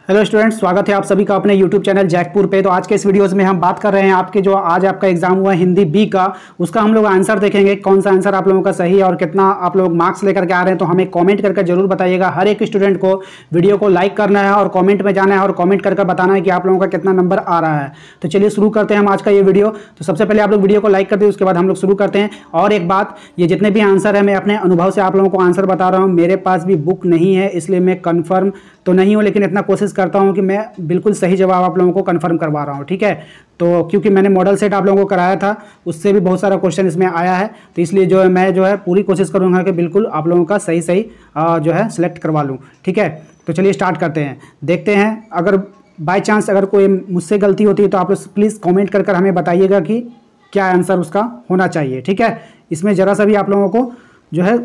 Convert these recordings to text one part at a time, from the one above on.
Hello students, स्वागत है आप सभी का अपने यूट्यूब चैनल जैकपुर पे। तो आज के इस वीडियोस में हम बात कर रहे हैं आपके जो आज आपका एग्जाम हुआ हिंदी बी का, उसका हम लोग आंसर देखेंगे। कौन सा आंसर आप लोगों का सही है और कितना आप लोग मार्क्स लेकर के आ रहे हैं, तो हमें कमेंट करके जरूर बताइएगा। हर एक स्टूडेंट को वीडियो को लाइक करना है और कॉमेंट में जाना है और कॉमेंट करके बताना है कि आप लोगों का कितना नंबर आ रहा है। तो चलिए शुरू करते हैं हम आज का ये वीडियो। तो सबसे पहले आप लोग वीडियो को लाइक कर दें, उसके बाद हम लोग शुरू करते हैं। और एक बात, ये जितने भी आंसर है मैं अपने अनुभव से आप लोगों को आंसर बता रहा हूँ। मेरे पास भी बुक नहीं है, इसलिए मैं कन्फर्म तो नहीं हूँ, लेकिन इतना कोशिश करता हूँ कि मैं बिल्कुल सही जवाब आप लोगों को कंफर्म करवा रहा हूँ। ठीक है, तो क्योंकि मैंने मॉडल सेट आप लोगों को कराया था, उससे भी बहुत सारा क्वेश्चन इसमें आया है, तो इसलिए जो है मैं जो है पूरी कोशिश करूँगा कि बिल्कुल आप लोगों का सही सही जो है सिलेक्ट करवा लूँ। ठीक है, तो चलिए स्टार्ट करते हैं, देखते हैं। अगर बाई चांस अगर कोई मुझसे गलती होती है तो आप लोग प्लीज़ कॉमेंट कर हमें बताइएगा कि क्या आंसर उसका होना चाहिए। ठीक है, इसमें ज़रा सा भी आप लोगों को जो है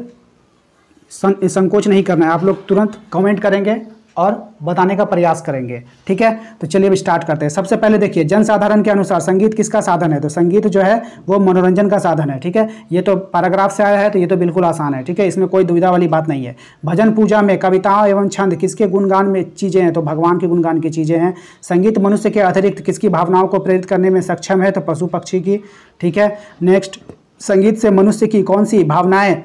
संकोच नहीं करना है, आप लोग तुरंत कमेंट करेंगे और बताने का प्रयास करेंगे। ठीक है, तो चलिए अब स्टार्ट करते हैं। सबसे पहले देखिए, जनसाधारण के अनुसार संगीत किसका साधन है? तो संगीत जो है वो मनोरंजन का साधन है। ठीक है, ये तो पैराग्राफ से आया है, तो ये तो बिल्कुल आसान है। ठीक है, इसमें कोई दुविधा वाली बात नहीं है। भजन पूजा में कविताओं एवं छंद किसके गुणगान में चीज़ें हैं? तो भगवान के गुणगान की चीज़ें हैं। संगीत मनुष्य के अतिरिक्त किसकी भावनाओं को प्रेरित करने में सक्षम है? तो पशु पक्षी की। ठीक है, नेक्स्ट, संगीत से मनुष्य की कौन सी भावनाएं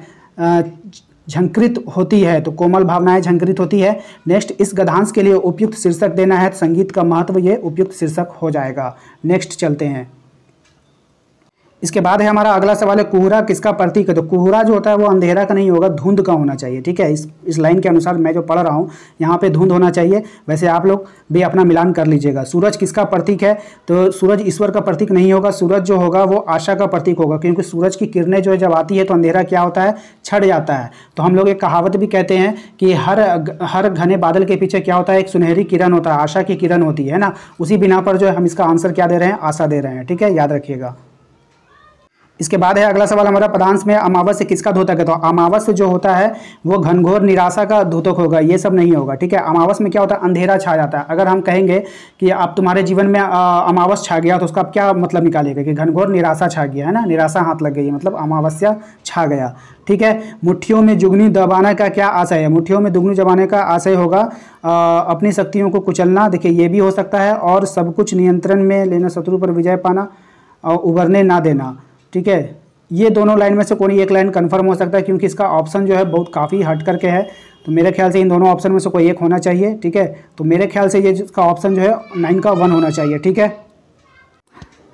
झंकृत होती है? तो कोमल भावनाएं झंकृत होती है। नेक्स्ट, इस गद्यांश के लिए उपयुक्त शीर्षक देना है। संगीत का महत्व, ये उपयुक्त शीर्षक हो जाएगा। नेक्स्ट चलते हैं, इसके बाद है हमारा अगला सवाल है, कोहरा किसका प्रतीक है? तो कोहरा जो होता है वो अंधेरा का नहीं होगा, धुंध का होना चाहिए। ठीक है, इस लाइन के अनुसार मैं जो पढ़ रहा हूँ यहाँ पे धुंध होना चाहिए। वैसे आप लोग भी अपना मिलान कर लीजिएगा। सूरज किसका प्रतीक है? तो सूरज ईश्वर का प्रतीक नहीं होगा। सूरज जो होगा वो आशा का प्रतीक होगा, क्योंकि सूरज की किरणें जो है जब आती है तो अंधेरा क्या होता है? छट जाता है। तो हम लोग एक कहावत भी कहते हैं कि हर घने बादल के पीछे क्या होता है? एक सुनहरी किरण होता है, आशा की किरण होती है ना। उसी बिना पर जो है हम इसका आंसर क्या दे रहे हैं? आशा दे रहे हैं। ठीक है, याद रखिएगा। इसके बाद है अगला सवाल हमारा, पदांश में अमावस्या किसका द्योतक है? तो अमावस्या जो होता है वो घनघोर निराशा का द्योतक होगा, ये सब नहीं होगा। ठीक है, अमावस्या में क्या होता है? अंधेरा छा जाता है। अगर हम कहेंगे कि आप तुम्हारे जीवन में अमावस्या छा गया, तो उसका आप क्या मतलब निकालेगा? कि घनघोर निराशा छा गया है ना, निराशा हाथ लग गई, मतलब अमावस्या छा गया। ठीक है, मुट्ठियों में जुगनी दबाने का क्या आशय है? मुट्ठियों में दुगनी दबाने का आशय होगा अपनी शक्तियों को कुचलना। देखिए, ये भी हो सकता है। और सब कुछ नियंत्रण में लेना, शत्रु पर विजय पाना और उभरने ना देना। ठीक है, ये दोनों लाइन में से कोई एक लाइन कंफर्म हो सकता है, क्योंकि इसका ऑप्शन जो है बहुत काफ़ी हट करके है। तो मेरे ख्याल से इन दोनों ऑप्शन में से कोई एक होना चाहिए। ठीक है, तो मेरे ख्याल से ये इसका ऑप्शन जो है 9 का 1 होना चाहिए। ठीक है,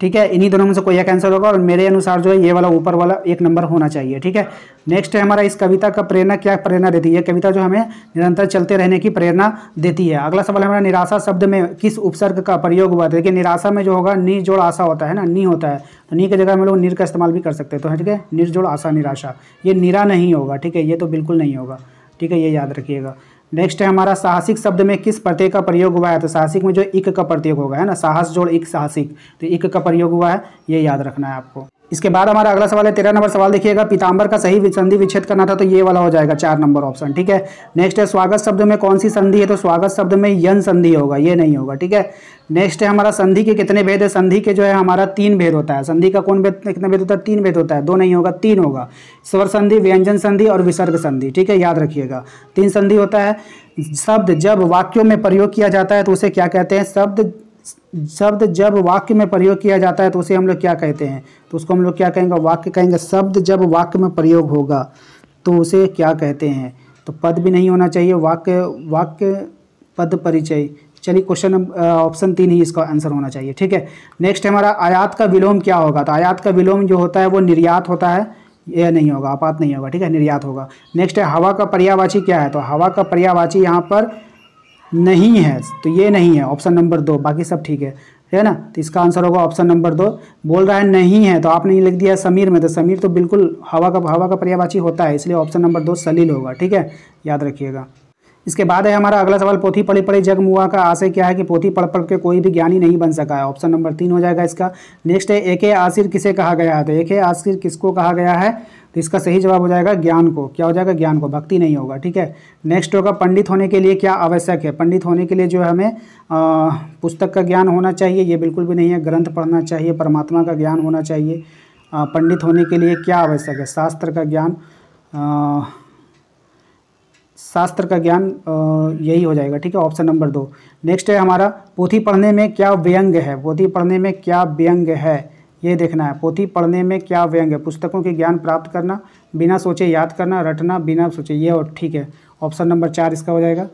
ठीक है, इन्हीं दोनों में से कोई एक आंसर होगा, और मेरे अनुसार जो है ये वाला ऊपर वाला 1 नंबर होना चाहिए। ठीक है, नेक्स्ट है हमारा, इस कविता का प्रेरणा क्या प्रेरणा देती है? कविता जो हमें निरंतर चलते रहने की प्रेरणा देती है। अगला सवाल हमारा, निराशा शब्द में किस उपसर्ग का प्रयोग हुआ? देखिए, निराशा में जो होगा नी जोड़ आशा होता है ना, नी होता है, तो नी की जगह हम लोग निर का इस्तेमाल भी कर सकते हैं। तो ठीक है, निर्जोड़ आशा निराशा, ये निरा नहीं होगा। ठीक है, ये तो बिल्कुल नहीं होगा। ठीक है, ये याद रखिएगा। नेक्स्ट है हमारा, साहसिक शब्द में किस प्रत्यय का प्रयोग हुआ है? तो साहसिक में जो इक का प्रयोग होगा है ना, साहस जोड़ इक साहसिक, तो इक का प्रयोग हुआ है, ये याद रखना है आपको। इसके बाद हमारा अगला सवाल है 13 नंबर सवाल, देखिएगा, पीताम्बर का सही संधि विच्छेद करना था, तो ये वाला हो जाएगा 4 नंबर ऑप्शन। ठीक है, नेक्स्ट है, स्वागत शब्द में कौन सी संधि है? तो स्वागत शब्द में यन संधि होगा, ये नहीं होगा। ठीक है, नेक्स्ट है हमारा, संधि के कितने भेद है? संधि के जो है हमारा 3 भेद होता है। संधि का कौन भेद, कितने भेद होता है? 3 भेद होता है, 2 नहीं होगा, 3 होगा। स्वर संधि, व्यंजन संधि और विसर्ग संधि। ठीक है, याद रखिएगा, 3 संधि होता है। शब्द जब वाक्यों में प्रयोग किया जाता है तो उसे क्या कहते हैं? शब्द जब वाक्य में प्रयोग किया जाता है तो उसे हम लोग क्या कहते हैं? तो उसको हम लोग क्या कहेंगे? वाक्य कहेंगे। शब्द जब वाक्य में प्रयोग होगा तो उसे क्या कहते हैं? तो पद भी नहीं होना चाहिए, वाक्य पद परिचय। चलिए, क्वेश्चन ऑप्शन 3 ही इसका आंसर होना चाहिए। ठीक है, नेक्स्ट हमारा, आयात का विलोम क्या होगा? तो आयात का विलोम जो होता है वो निर्यात होता है, ये नहीं होगा, आपात नहीं होगा। ठीक है, निर्यात होगा। नेक्स्ट है, हवा का पर्यायवाची क्या है? तो हवा का पर्यायवाची यहाँ पर नहीं है, तो ये नहीं है, ऑप्शन नंबर 2। बाकी सब ठीक है ना, तो इसका आंसर होगा ऑप्शन नंबर 2। बोल रहा है नहीं है, तो आपने लिख दिया समीर में, तो समीर तो बिल्कुल हवा का पर्यायवाची होता है, इसलिए ऑप्शन नंबर 2 सलील होगा। ठीक है, याद रखिएगा। इसके बाद है हमारा अगला सवाल, पोथी पढ़ी पढ़ी जग मुआ का आशय क्या है? कि पोथी पढ़ पढ़ के कोई भी ज्ञानी नहीं बन सका है, ऑप्शन नंबर 3 हो जाएगा इसका। नेक्स्ट है, एके आसिर किसे कहा गया है? तो एके आसिर किसको कहा गया है? तो इसका सही जवाब हो जाएगा ज्ञान को। क्या हो जाएगा? ज्ञान को, भक्ति नहीं होगा। ठीक है, नेक्स्ट होगा, पंडित होने के लिए क्या आवश्यक है? पंडित होने के लिए जो है हमें पुस्तक का ज्ञान होना चाहिए, ये बिल्कुल भी नहीं है। ग्रंथ पढ़ना चाहिए, परमात्मा का ज्ञान होना चाहिए। पंडित होने के लिए क्या आवश्यक है? शास्त्र का ज्ञान, शास्त्र का ज्ञान यही हो जाएगा, ठीक है, ऑप्शन नंबर 2। नेक्स्ट है हमारा पोथी पढ़ने में क्या व्यंग है, पोथी पढ़ने में क्या व्यंग है, ये देखना है। पोथी पढ़ने में क्या व्यंग है, पुस्तकों के ज्ञान प्राप्त करना, बिना सोचे याद करना, रटना बिना सोचे, ये और ठीक है, ऑप्शन नंबर 4 इसका हो जाएगा।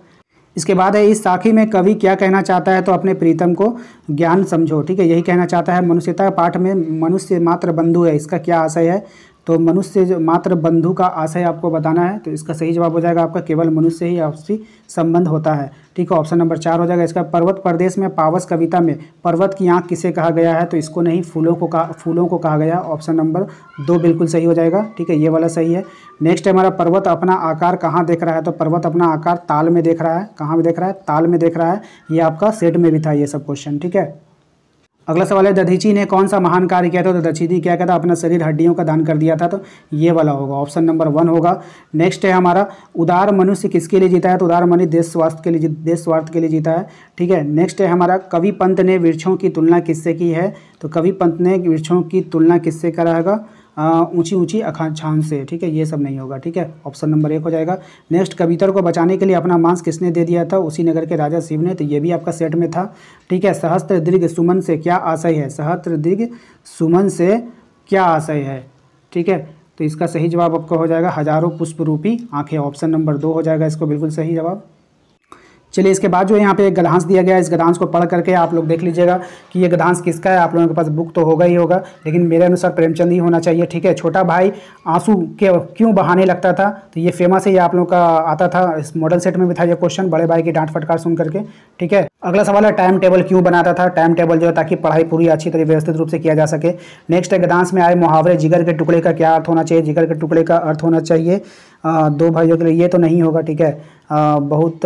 इसके बाद है इस साखी में कवि क्या कहना चाहता है, तो अपने प्रीतम को ज्ञान समझो, ठीक है, यही कहना चाहता है। मनुष्यता पाठ में मनुष्य मात्र बंधु है, इसका क्या आशय है, तो मनुष्य जो मात्र बंधु का आशय आपको बताना है, तो इसका सही जवाब हो जाएगा आपका केवल मनुष्य ही आपसी संबंध होता है, ठीक है, ऑप्शन नंबर 4 हो जाएगा इसका। पर्वत प्रदेश में पावस कविता में पर्वत की आँख किसे कहा गया है, तो इसको नहीं फूलों को कहा गया, ऑप्शन नंबर 2 बिल्कुल सही हो जाएगा, ठीक है, ये वाला सही है। नेक्स्ट है हमारा पर्वत अपना आकार कहाँ देख रहा है, तो पर्वत अपना आकार ताल में देख रहा है, कहाँ में देख रहा है, ताल में देख रहा है, ये आपका सेट में भी था ये सब क्वेश्चन, ठीक है। अगला सवाल है दधीची ने कौन सा महान कार्य किया था, तो दधीची क्या कहता, अपना शरीर हड्डियों का दान कर दिया था, तो ये वाला होगा, ऑप्शन नंबर 1 होगा। नेक्स्ट है हमारा उदार मनुष्य किसके लिए जीता है, तो उदार मनुष्य देश स्वार्थ के लिए जीता है, ठीक है। नेक्स्ट है हमारा कवि पंत ने वृक्षों की तुलना किससे की है, तो कवि पंत ने वृक्षों की तुलना किससे करा है, ऊंची ऊंची आकांक्षाओं से, ठीक है, ये सब नहीं होगा, ठीक है, ऑप्शन नंबर 1 हो जाएगा। नेक्स्ट कबूतर को बचाने के लिए अपना मांस किसने दे दिया था, उसी नगर के राजा शिव ने, तो ये भी आपका सेट में था, ठीक है। सहस्त्र दीर्घ सुमन से क्या आशय है, सहस्त्र दीर्घ सुमन से क्या आशय है, ठीक है, तो इसका सही जवाब आपका हो जाएगा हजारों पुष्प रूपी आंखें, ऑप्शन नंबर 2 हो जाएगा इसको बिल्कुल सही जवाब। चलिए इसके बाद जो यहाँ पे एक गद्यांश दिया गया है, इस गद्यांश को पढ़ करके आप लोग देख लीजिएगा कि ये गद्यांश किसका है। आप लोगों के पास बुक तो होगा ही होगा, लेकिन मेरे अनुसार प्रेमचंद ही होना चाहिए, ठीक है। छोटा भाई आंसू क्यों बहाने लगता था, तो ये फेमस है, ये आप लोगों का आता था, इस मॉडल सेट में भी था ये क्वेश्चन, बड़े भाई की डांट फटकार सुन करके, ठीक है। अगला सवाल है टाइम टेबल क्यों बनाता था, टाइम टेबल जो है ताकि पढ़ाई पूरी अच्छी तरह व्यवस्थित रूप से किया जा सके। नेक्स्ट है गद्यांश में आए मुहावरे जिगर के टुकड़े का क्या अर्थ होना चाहिए, जिगर के टुकड़े का अर्थ होना चाहिए 2 भाइयों के लिए, ये तो नहीं होगा, ठीक है, बहुत,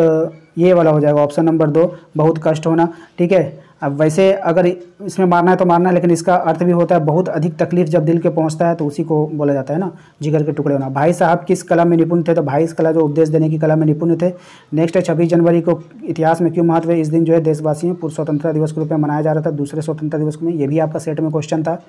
ये वाला हो जाएगा ऑप्शन नंबर 2 बहुत कष्ट होना, ठीक है। अब वैसे अगर इसमें मारना है तो मारना है, लेकिन इसका अर्थ भी होता है बहुत अधिक तकलीफ जब दिल के पहुंचता है, तो उसी को बोला जाता है ना, जिगर के टुकड़े होना। भाई साहब किस कला में निपुण थे, तो भाई इस कला जो उपदेश देने की कला में निपुण थे। नेक्स्ट है 26 जनवरी को इतिहास में क्यों महत्व है, इस दिन जो है देशवासियों पूर्व स्वतंत्रता दिवस के रूप में मनाया जा रहा था, दूसरे स्वतंत्रता दिवस में, ये भी आपका सेट में क्वेश्चन था,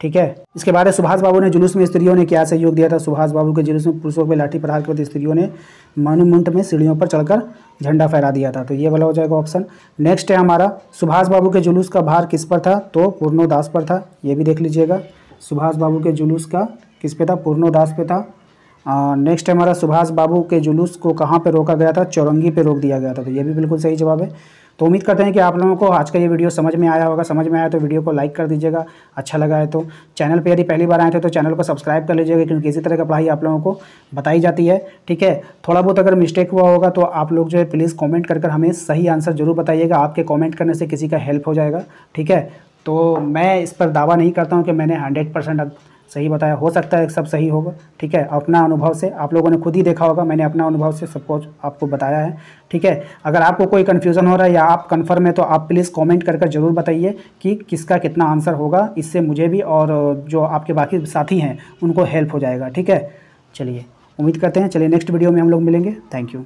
ठीक है। इसके बाद सुभाष बाबू ने जुलूस में स्त्रियों ने क्या सहयोग दिया था, सुभाष बाबू के जुलूस में पुरुषों पे लाठी प्रहार के बाद स्त्रियों ने मॉन्यूमेंट में सीढ़ियों पर चढ़कर झंडा फहरा दिया था, तो ये वाला हो जाएगा ऑप्शन। नेक्स्ट है हमारा सुभाष बाबू के जुलूस का भार किस पर था, तो पूर्णोदास पर था, ये भी देख लीजिएगा। सुभाष बाबू के जुलूस का किस पे था, पूर्णोदास पे था। नेक्स्ट है हमारा सुभाष बाबू के जुलूस को कहाँ पे रोका गया था, चौरंगी पे रोक दिया गया था, तो ये भी बिल्कुल सही जवाब है। तो उम्मीद करते हैं कि आप लोगों को आज का ये वीडियो समझ में आया होगा, समझ में आया तो वीडियो को लाइक कर दीजिएगा, अच्छा लगा है तो। चैनल पे यदि पहली बार आए थे तो चैनल को सब्सक्राइब कर लीजिएगा, क्योंकि इसी तरह का पढ़ाई आप लोगों को बताई जाती है, ठीक है। थोड़ा बहुत अगर मिस्टेक हुआ होगा तो आप लोग जो है प्लीज़ कॉमेंट कर हमें सही आंसर जरूर बताइएगा, आपके कॉमेंट करने से किसी का हेल्प हो जाएगा, ठीक है। तो मैं इस पर दावा नहीं करता हूँ कि मैंने 100% सही बताया, हो सकता है सब सही होगा, ठीक है। अपना अनुभव से आप लोगों ने खुद ही देखा होगा, मैंने अपना अनुभव से सब कुछ आपको बताया है, ठीक है। अगर आपको कोई कन्फ्यूज़न हो रहा है या आप कन्फर्म है तो आप प्लीज़ कमेंट कर ज़रूर बताइए कि किसका कितना आंसर होगा, इससे मुझे भी और जो आपके बाकी साथी हैं उनको हेल्प हो जाएगा, ठीक है। चलिए उम्मीद करते हैं, चलिए नेक्स्ट वीडियो में हम लोग मिलेंगे, थैंक यू।